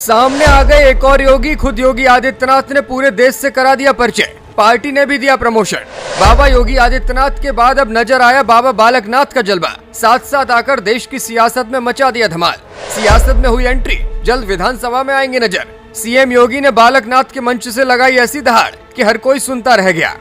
सामने आ गए एक और योगी। खुद योगी आदित्यनाथ ने पूरे देश से करा दिया परिचय, पार्टी ने भी दिया प्रमोशन। बाबा योगी आदित्यनाथ के बाद अब नजर आया बाबा बालकनाथ का जलवा। साथ साथ आकर देश की सियासत में मचा दिया धमाल। सियासत में हुई एंट्री, जल्द विधानसभा में आएंगे नजर। सीएम योगी ने बालकनाथ के मंच से लगाई ऐसी दहाड़ कि हर कोई सुनता रह गया।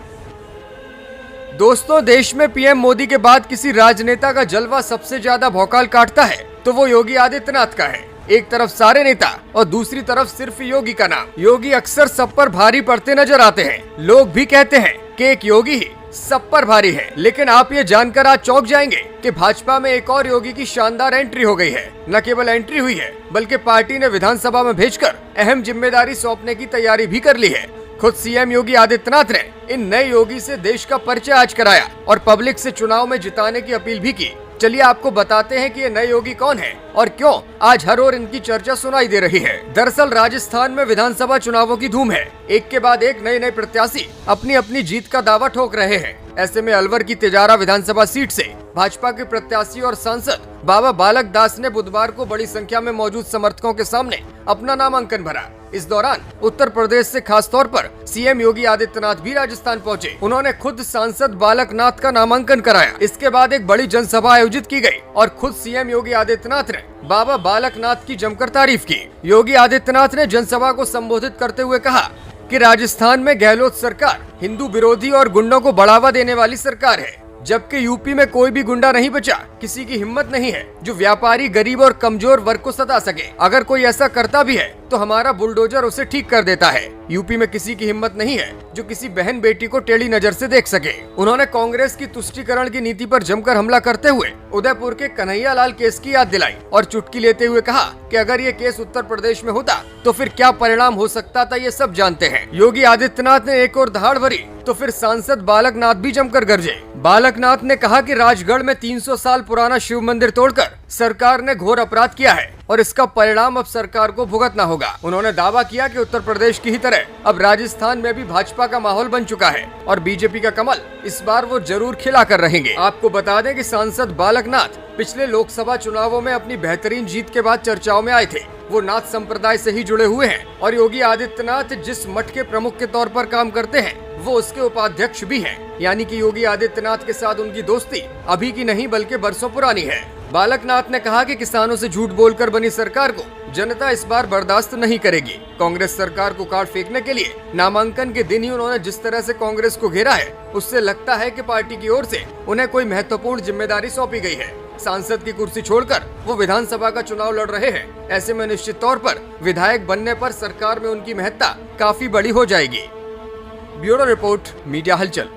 दोस्तों, देश में पीएम मोदी के बाद किसी राजनेता का जलवा सबसे ज्यादा भौकाल काटता है तो वो योगी आदित्यनाथ का है। एक तरफ सारे नेता और दूसरी तरफ सिर्फ योगी का नाम। योगी अक्सर सब पर भारी पड़ते नजर आते हैं। लोग भी कहते हैं कि एक योगी ही सब पर भारी है। लेकिन आप ये जानकर आज चौंक जाएंगे कि भाजपा में एक और योगी की शानदार एंट्री हो गई है। न केवल एंट्री हुई है बल्कि पार्टी ने विधानसभा में भेजकर अहम जिम्मेदारी सौंपने की तैयारी भी कर ली है। खुद सीएम योगी आदित्यनाथ ने इन नए योगी से देश का परिचय आज कराया और पब्लिक से चुनाव में जिताने की अपील भी की। चलिए आपको बताते हैं कि ये नए योगी कौन है और क्यों आज हर ओर इनकी चर्चा सुनाई दे रही है। दरअसल राजस्थान में विधानसभा चुनावों की धूम है। एक के बाद एक नए प्रत्याशी अपनी अपनी जीत का दावा ठोक रहे हैं। ऐसे में अलवर की तिजारा विधानसभा सीट से भाजपा के प्रत्याशी और सांसद बाबा बालक दास ने बुधवार को बड़ी संख्या में मौजूद समर्थकों के सामने अपना नामांकन भरा। इस दौरान उत्तर प्रदेश से खास तौर पर सीएम योगी आदित्यनाथ भी राजस्थान पहुंचे। उन्होंने खुद सांसद बालकनाथ का नामांकन कराया। इसके बाद एक बड़ी जनसभा आयोजित की गई और खुद सीएम योगी आदित्यनाथ ने बाबा बालकनाथ की जमकर तारीफ की। योगी आदित्यनाथ ने जनसभा को संबोधित करते हुए कहा कि राजस्थान में गहलोत सरकार हिंदू विरोधी और गुंडों को बढ़ावा देने वाली सरकार है, जबकि यूपी में कोई भी गुंडा नहीं बचा। किसी की हिम्मत नहीं है जो व्यापारी, गरीब और कमजोर वर्ग को सता सके। अगर कोई ऐसा करता भी है तो हमारा बुलडोजर उसे ठीक कर देता है। यूपी में किसी की हिम्मत नहीं है जो किसी बहन बेटी को टेढ़ी नजर से देख सके। उन्होंने कांग्रेस की तुष्टीकरण की नीति पर जमकर हमला करते हुए उदयपुर के कन्हैया लाल केस की याद दिलाई और चुटकी लेते हुए कहा कि अगर ये केस उत्तर प्रदेश में होता तो फिर क्या परिणाम हो सकता था, ये सब जानते हैं। योगी आदित्यनाथ ने एक और दहाड़ भरी तो फिर सांसद बालकनाथ भी जमकर गरजे। बालकनाथ ने कहा कि राजगढ़ में 300 साल पुराना शिव मंदिर तोड़कर सरकार ने घोर अपराध किया है और इसका परिणाम अब सरकार को भुगतना होगा। उन्होंने दावा किया कि उत्तर प्रदेश की ही तरह अब राजस्थान में भी भाजपा का माहौल बन चुका है और बीजेपी का कमल इस बार वो जरूर खिला कर रहेंगे। आपको बता दें कि सांसद बालकनाथ पिछले लोकसभा चुनावों में अपनी बेहतरीन जीत के बाद चर्चाओं में आए थे। वो नाथ संप्रदाय से ही जुड़े हुए हैं और योगी आदित्यनाथ जिस मठ के प्रमुख के तौर पर काम करते हैं वो उसके उपाध्यक्ष भी हैं। यानी कि योगी आदित्यनाथ के साथ उनकी दोस्ती अभी की नहीं बल्कि बरसों पुरानी है। बालकनाथ ने कहा कि किसानों से झूठ बोलकर बनी सरकार को जनता इस बार बर्दाश्त नहीं करेगी। कांग्रेस सरकार को काट फेंकने के लिए नामांकन के दिन ही उन्होंने जिस तरह से कांग्रेस को घेरा है उससे लगता है कि पार्टी की ओर से उन्हें कोई महत्वपूर्ण जिम्मेदारी सौंपी गई है। सांसद की कुर्सी छोड़कर वो विधानसभा का चुनाव लड़ रहे हैं। ऐसे में निश्चित तौर पर विधायक बनने पर सरकार में उनकी महत्ता काफी बड़ी हो जाएगी। ब्यूरो रिपोर्ट, मीडिया हलचल।